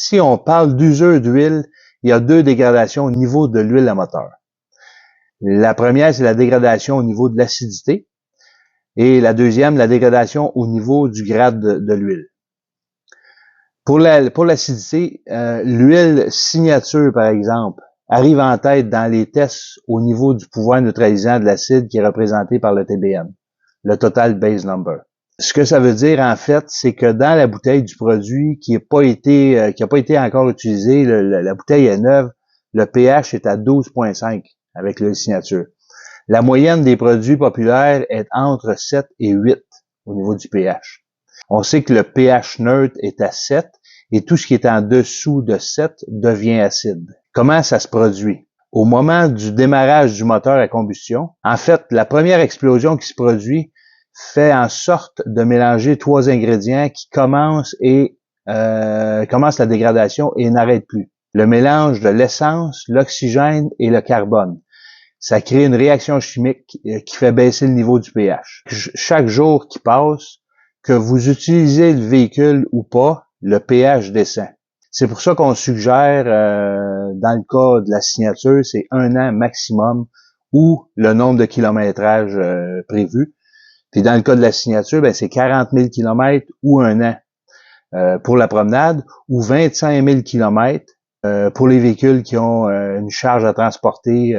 Si on parle d'usure d'huile, il y a deux dégradations au niveau de l'huile à moteur. La première, c'est la dégradation au niveau de l'acidité. Et la deuxième, la dégradation au niveau du grade de l'huile. Pour l'acidité, l'huile signature, par exemple, arrive en tête dans les tests au niveau du pouvoir neutralisant de l'acide qui est représenté par le TBN, le Total Base Number. Ce que ça veut dire, en fait, c'est que dans la bouteille du produit qui n'a pas été encore utilisé, la bouteille est neuve, le pH est à 12,5 avec l'huile signature. La moyenne des produits populaires est entre 7 et 8 au niveau du pH. On sait que le pH neutre est à 7 et tout ce qui est en dessous de 7 devient acide. Comment ça se produit? Au moment du démarrage du moteur à combustion, en fait, la première explosion qui se produit fait en sorte de mélanger trois ingrédients qui commencent la dégradation et n'arrêtent plus. Le mélange de l'essence, l'oxygène et le carbone. Ça crée une réaction chimique qui fait baisser le niveau du pH. Chaque jour qui passe, que vous utilisez le véhicule ou pas, le pH descend. C'est pour ça qu'on suggère, dans le cas de la signature, c'est 1 an maximum ou le nombre de kilométrage prévu. Puis dans le cas de la signature, c'est 40 000 km ou 1 an pour la promenade ou 25 000 km pour les véhicules qui ont une charge à transporter,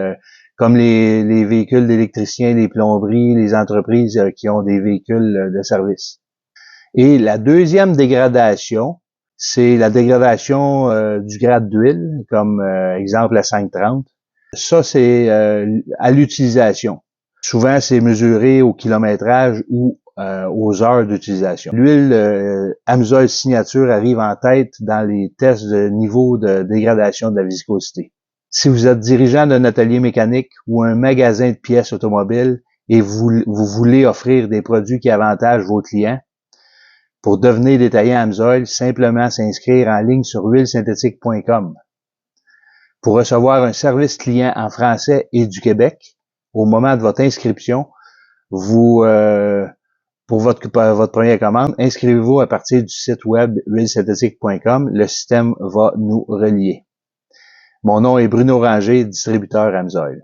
comme les véhicules d'électriciens, les plomberies, les entreprises qui ont des véhicules de service. Et la deuxième dégradation, c'est la dégradation du grade d'huile, comme exemple la 530. Ça, c'est à l'utilisation. Souvent, c'est mesuré au kilométrage ou aux heures d'utilisation. L'huile Amsoil Signature arrive en tête dans les tests de niveau de dégradation de la viscosité. Si vous êtes dirigeant d'un atelier mécanique ou un magasin de pièces automobiles et vous voulez offrir des produits qui avantagent vos clients, pour devenir détaillant Amsoil, simplement s'inscrire en ligne sur huilesynthétique.com. Pour recevoir un service client en français et du Québec, au moment de votre inscription, pour votre première commande, inscrivez-vous à partir du site web huilesynthétique.com. Le système va nous relier. Mon nom est Bruno Ranger, distributeur Amsoil.